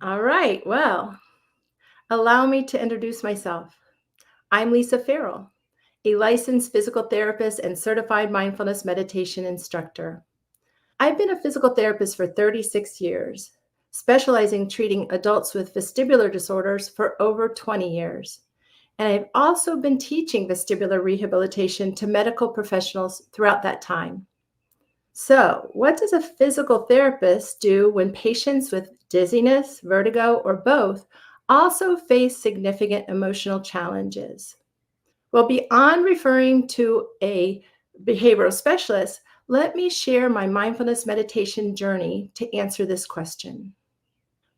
All right. Well, allow me to introduce myself. I'm Lisa Farrell, a licensed physical therapist and certified mindfulness meditation instructor. I've been a physical therapist for 36 years, specializing treating adults with vestibular disorders for over 20 years. And I've also been teaching vestibular rehabilitation to medical professionals throughout that time. So, what does a physical therapist do when patients with dizziness, vertigo, or both also face significant emotional challenges? Well, beyond referring to a behavioral specialist, let me share my mindfulness meditation journey to answer this question.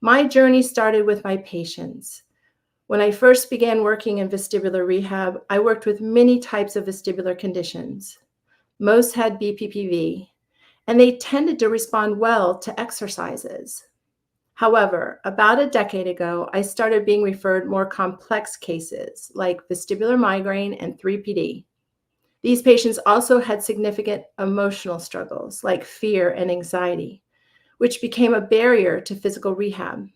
My journey started with my patients. When I first began working in vestibular rehab, I worked with many types of vestibular conditions. Most had BPPV, and they tended to respond well to exercises. However, about a decade ago, I started being referred more complex cases like vestibular migraine and 3PD. These patients also had significant emotional struggles like fear and anxiety, which became a barrier to physical rehab.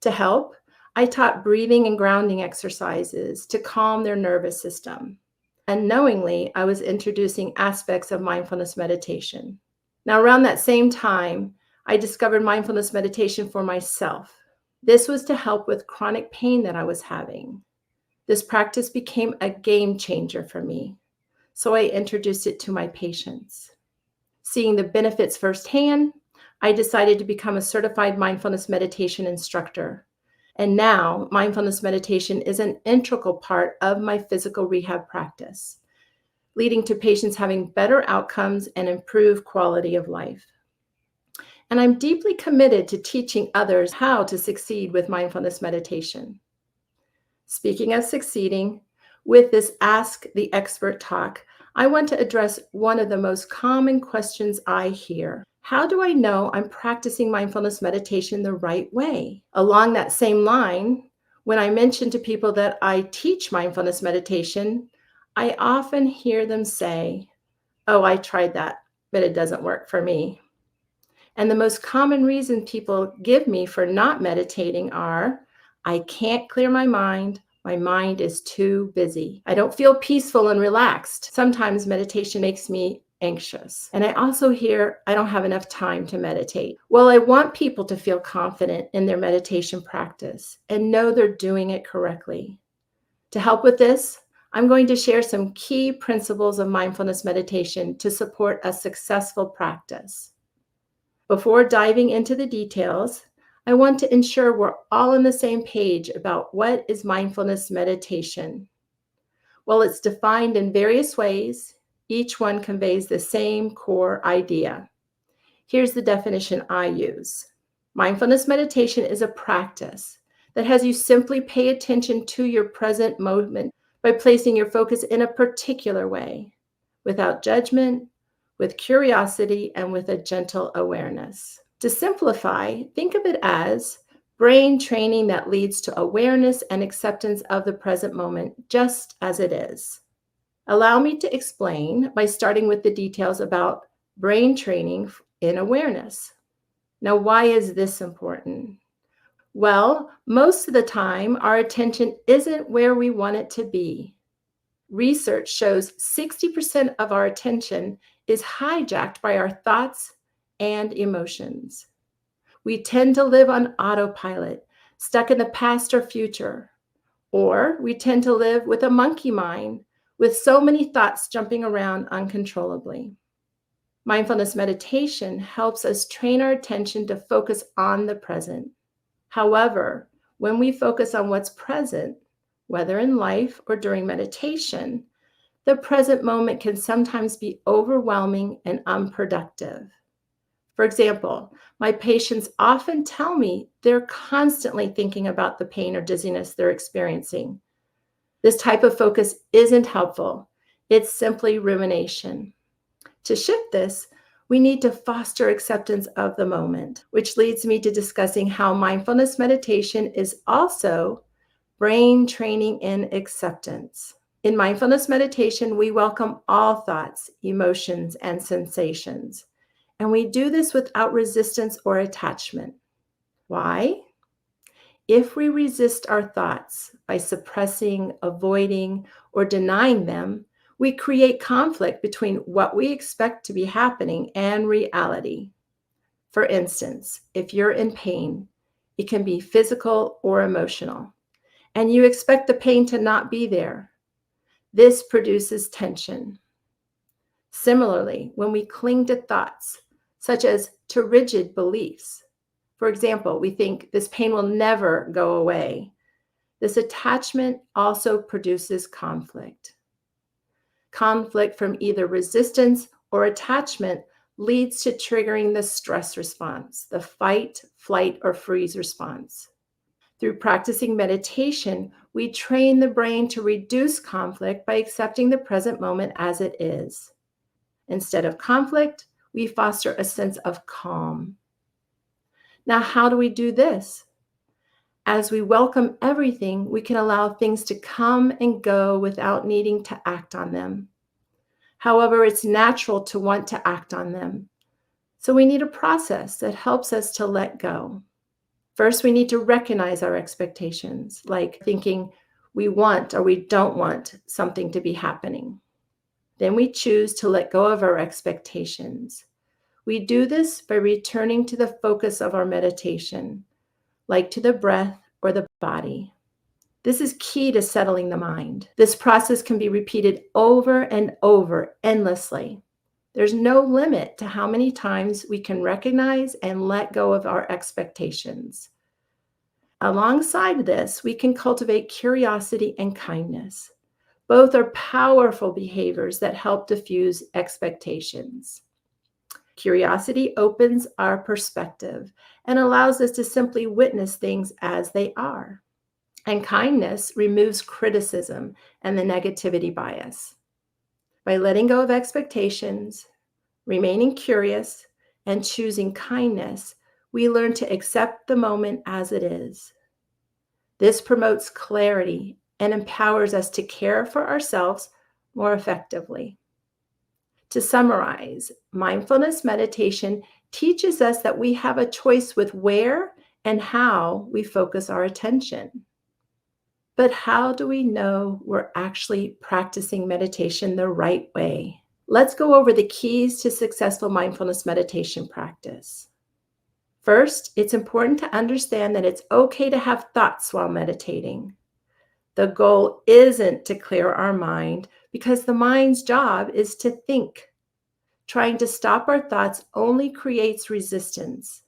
To help, I taught breathing and grounding exercises to calm their nervous system. Unknowingly, I was introducing aspects of mindfulness meditation. Now, around that same time, I discovered mindfulness meditation for myself. This was to help with chronic pain that I was having. This practice became a game changer for me, so I introduced it to my patients. Seeing the benefits firsthand, I decided to become a certified mindfulness meditation instructor. And now, mindfulness meditation is an integral part of my physical rehab practice, leading to patients having better outcomes and improved quality of life. And I'm deeply committed to teaching others how to succeed with mindfulness meditation. Speaking of succeeding, with this Ask the Expert talk, I want to address one of the most common questions I hear. How do I know I'm practicing mindfulness meditation the right way? Along that same line, when I mention to people that I teach mindfulness meditation, I often hear them say, "Oh, I tried that, but it doesn't work for me." And the most common reason people give me for not meditating are, "I can't clear my mind is too busy. I don't feel peaceful and relaxed. Sometimes meditation makes me anxious." And I also hear, "I don't have enough time to meditate." Well, I want people to feel confident in their meditation practice and know they're doing it correctly. To help with this, I'm going to share some key principles of mindfulness meditation to support a successful practice. Before diving into the details, I want to ensure we're all on the same page about what is mindfulness meditation. While it's defined in various ways, each one conveys the same core idea. Here's the definition I use. Mindfulness meditation is a practice that has you simply pay attention to your present moment by placing your focus in a particular way, without judgment, with curiosity, and with a gentle awareness. To simplify, think of it as brain training that leads to awareness and acceptance of the present moment just as it is. Allow me to explain by starting with the details about brain training in awareness. Now, why is this important? Well, most of the time, our attention isn't where we want it to be. Research shows 60% of our attention is hijacked by our thoughts and emotions. We tend to live on autopilot, stuck in the past or future, or we tend to live with a monkey mind with so many thoughts jumping around uncontrollably. Mindfulness meditation helps us train our attention to focus on the present. However, when we focus on what's present, whether in life or during meditation, the present moment can sometimes be overwhelming and unproductive. For example, my patients often tell me they're constantly thinking about the pain or dizziness they're experiencing. This type of focus isn't helpful. It's simply rumination. To shift this, we need to foster acceptance of the moment, which leads me to discussing how mindfulness meditation is also brain training in acceptance. In mindfulness meditation, we welcome all thoughts, emotions, and sensations. And we do this without resistance or attachment. Why? If we resist our thoughts by suppressing, avoiding, or denying them, we create conflict between what we expect to be happening and reality. For instance, if you're in pain, it can be physical or emotional, and you expect the pain to not be there. This produces tension. Similarly, when we cling to thoughts, such as to rigid beliefs, for example, we think this pain will never go away. This attachment also produces conflict. Conflict from either resistance or attachment leads to triggering the stress response, the fight, flight, or freeze response. Through practicing meditation, we train the brain to reduce conflict by accepting the present moment as it is. Instead of conflict, we foster a sense of calm. Now, how do we do this? As we welcome everything, we can allow things to come and go without needing to act on them. However, it's natural to want to act on them. So we need a process that helps us to let go. First, we need to recognize our expectations, like thinking we want or we don't want something to be happening. Then we choose to let go of our expectations. We do this by returning to the focus of our meditation, like to the breath or the body. This is key to settling the mind. This process can be repeated over and over endlessly. There's no limit to how many times we can recognize and let go of our expectations. Alongside this, we can cultivate curiosity and kindness. Both are powerful behaviors that help diffuse expectations. Curiosity opens our perspective and allows us to simply witness things as they are. And kindness removes criticism and the negativity bias. By letting go of expectations, remaining curious, and choosing kindness, we learn to accept the moment as it is. This promotes clarity and empowers us to care for ourselves more effectively. To summarize, mindfulness meditation teaches us that we have a choice with where and how we focus our attention. But how do we know we're actually practicing meditation the right way? Let's go over the keys to successful mindfulness meditation practice. First, it's important to understand that it's okay to have thoughts while meditating. The goal isn't to clear our mind because the mind's job is to think. Trying to stop our thoughts only creates resistance.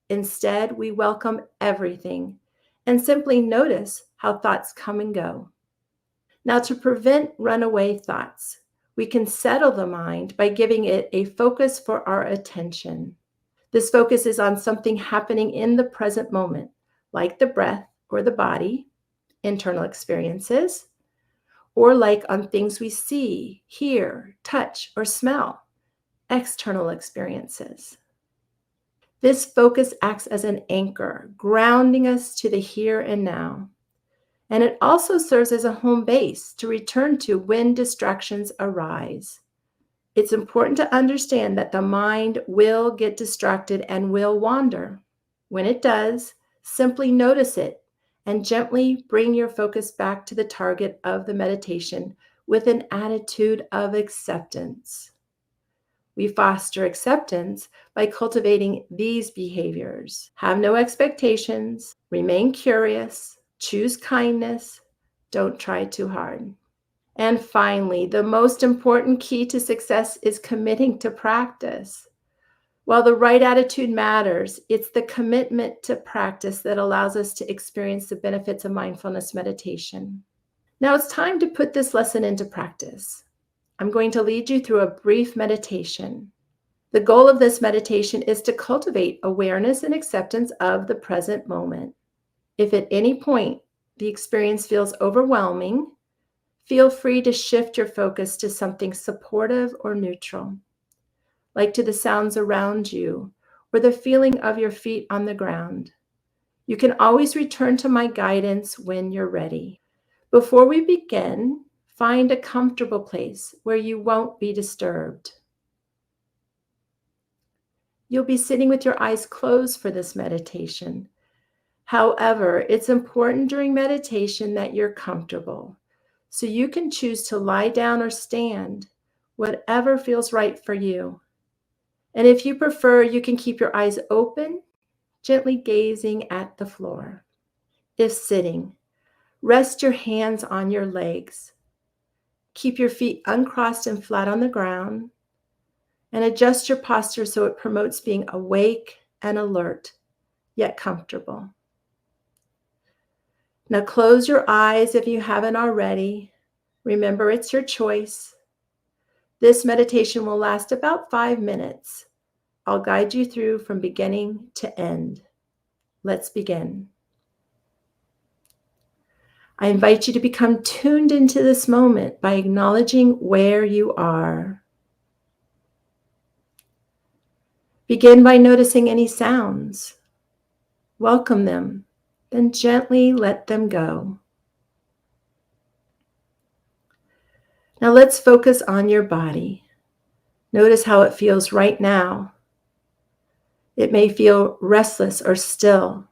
Instead, we welcome everything and simply notice how thoughts come and go. Now, to prevent runaway thoughts, we can settle the mind by giving it a focus for our attention. This focus is on something happening in the present moment, like the breath or the body, internal experiences, or like on things we see, hear, touch, or smell, external experiences. This focus acts as an anchor, grounding us to the here and now. And it also serves as a home base to return to when distractions arise. It's important to understand that the mind will get distracted and will wander. When it does, simply notice it and gently bring your focus back to the target of the meditation with an attitude of acceptance. We foster acceptance by cultivating these behaviors. Have no expectations, remain curious, choose kindness, don't try too hard. And finally, the most important key to success is committing to practice. While the right attitude matters, it's the commitment to practice that allows us to experience the benefits of mindfulness meditation. Now it's time to put this lesson into practice. I'm going to lead you through a brief meditation. The goal of this meditation is to cultivate awareness and acceptance of the present moment. If at any point the experience feels overwhelming, feel free to shift your focus to something supportive or neutral, like to the sounds around you or the feeling of your feet on the ground. You can always return to my guidance when you're ready. Before we begin, find a comfortable place where you won't be disturbed. You'll be sitting with your eyes closed for this meditation. However, it's important during meditation that you're comfortable. So you can choose to lie down or stand, whatever feels right for you. And if you prefer, you can keep your eyes open, gently gazing at the floor. If sitting, rest your hands on your legs. Keep your feet uncrossed and flat on the ground, and adjust your posture so it promotes being awake and alert, yet comfortable. Now close your eyes if you haven't already. Remember, it's your choice. This meditation will last about 5 minutes. I'll guide you through from beginning to end. Let's begin. I invite you to become tuned into this moment by acknowledging where you are. Begin by noticing any sounds. Welcome them, then gently let them go. Now let's focus on your body. Notice how it feels right now. It may feel restless or still,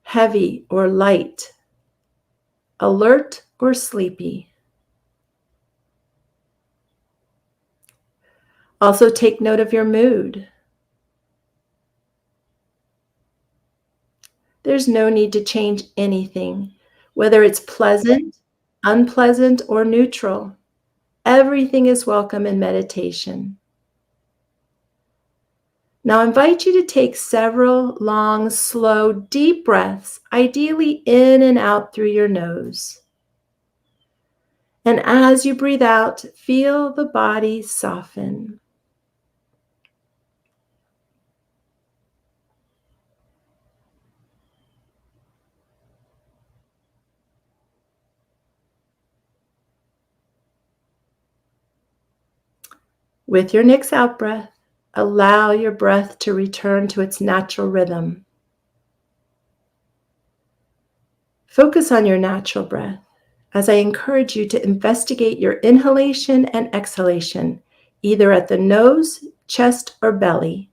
heavy or light, alert or sleepy. Also take note of your mood. There's no need to change anything, whether it's pleasant, unpleasant, or neutral. Everything is welcome in meditation. Now I invite you to take several long, slow, deep breaths, ideally in and out through your nose. And as you breathe out, feel the body soften. With your next out breath, allow your breath to return to its natural rhythm. Focus on your natural breath as I encourage you to investigate your inhalation and exhalation, either at the nose, chest, or belly,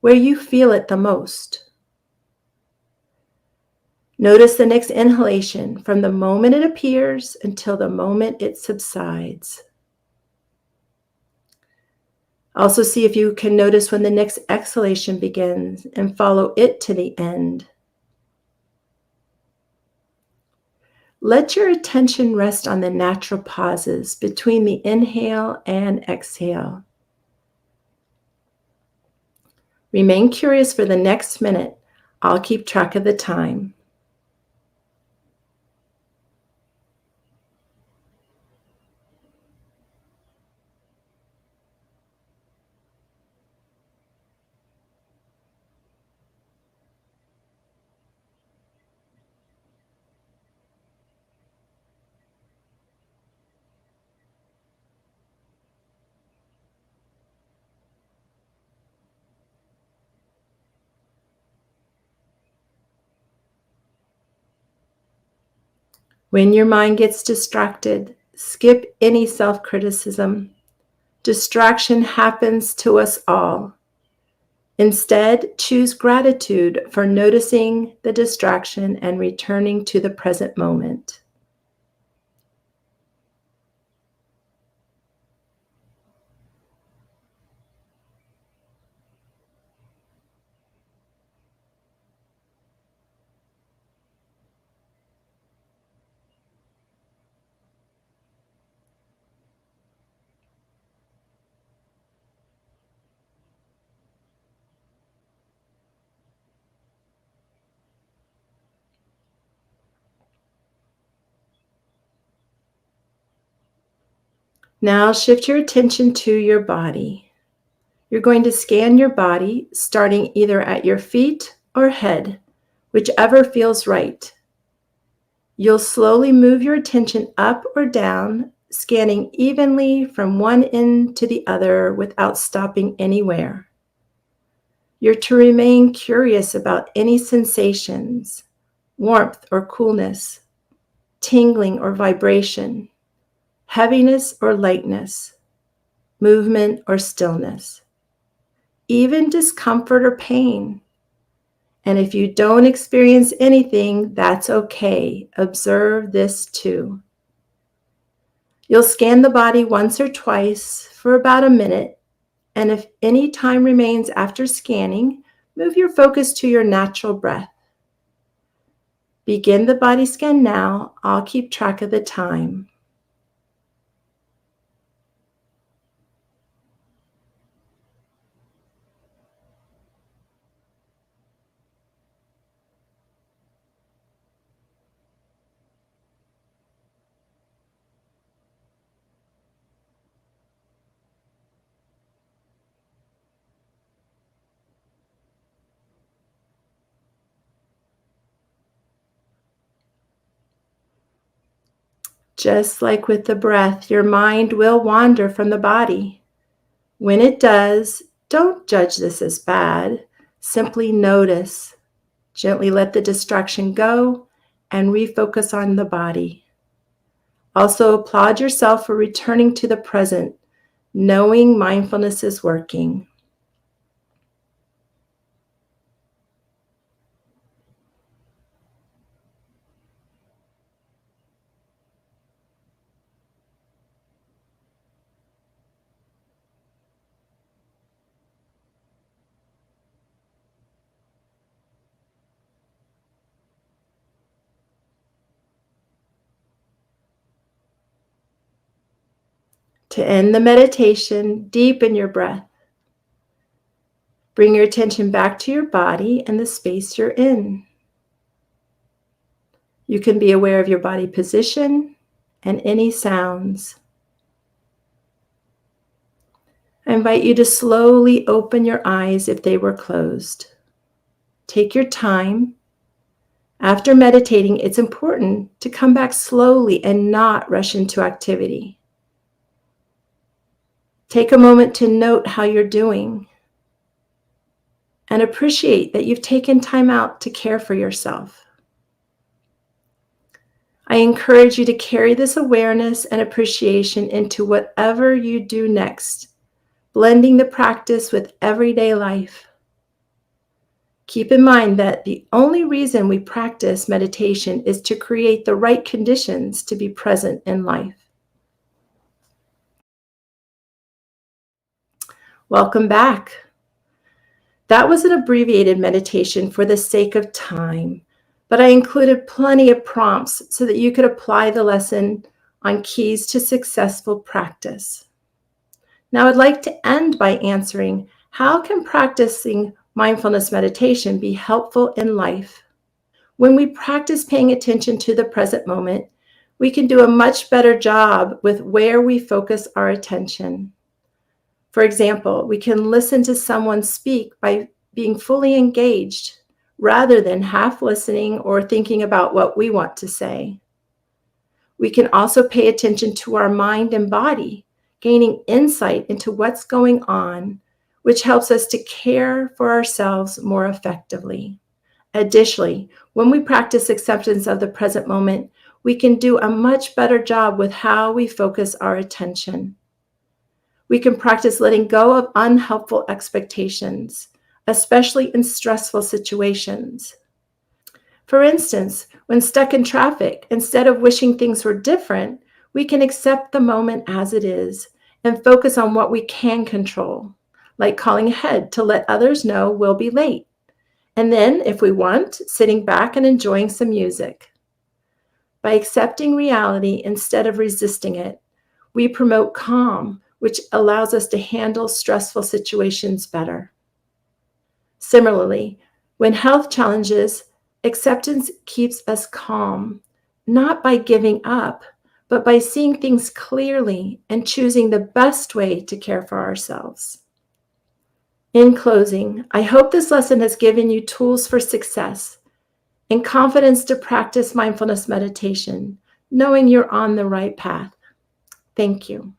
where you feel it the most. Notice the next inhalation from the moment it appears until the moment it subsides. Also see if you can notice when the next exhalation begins and follow it to the end. Let your attention rest on the natural pauses between the inhale and exhale. Remain curious for the next minute. I'll keep track of the time. When your mind gets distracted, skip any self-criticism. Distraction happens to us all. Instead, choose gratitude for noticing the distraction and returning to the present moment. Now shift your attention to your body. You're going to scan your body, starting either at your feet or head, whichever feels right. You'll slowly move your attention up or down, scanning evenly from one end to the other without stopping anywhere. You're to remain curious about any sensations, warmth or coolness, tingling or vibration, heaviness or lightness, movement or stillness, even discomfort or pain. And if you don't experience anything, that's okay. Observe this too. You'll scan the body once or twice for about a minute, and if any time remains after scanning, move your focus to your natural breath. Begin the body scan now. I'll keep track of the time. Just like with the breath, your mind will wander from the body. When it does, don't judge this as bad. Simply notice. Gently let the distraction go and refocus on the body. Also, applaud yourself for returning to the present, knowing mindfulness is working. To end the meditation, deepen your breath. Bring your attention back to your body and the space you're in. You can be aware of your body position and any sounds. I invite you to slowly open your eyes if they were closed. Take your time. After meditating, it's important to come back slowly and not rush into activity. Take a moment to note how you're doing and appreciate that you've taken time out to care for yourself. I encourage you to carry this awareness and appreciation into whatever you do next, blending the practice with everyday life. Keep in mind that the only reason we practice meditation is to create the right conditions to be present in life. Welcome back. That was an abbreviated meditation for the sake of time, but I included plenty of prompts so that you could apply the lesson on keys to successful practice. Now, I'd like to end by answering, how can practicing mindfulness meditation be helpful in life? When we practice paying attention to the present moment, we can do a much better job with where we focus our attention. For example, we can listen to someone speak by being fully engaged rather than half listening or thinking about what we want to say. We can also pay attention to our mind and body, gaining insight into what's going on, which helps us to care for ourselves more effectively. Additionally, when we practice acceptance of the present moment, we can do a much better job with how we focus our attention. We can practice letting go of unhelpful expectations, especially in stressful situations. For instance, when stuck in traffic, instead of wishing things were different, we can accept the moment as it is and focus on what we can control, like calling ahead to let others know we'll be late. And then, if we want, sitting back and enjoying some music. By accepting reality instead of resisting it, we promote calm, which allows us to handle stressful situations better. Similarly, when health challenges, acceptance keeps us calm, not by giving up, but by seeing things clearly and choosing the best way to care for ourselves. In closing, I hope this lesson has given you tools for success and confidence to practice mindfulness meditation, knowing you're on the right path. Thank you.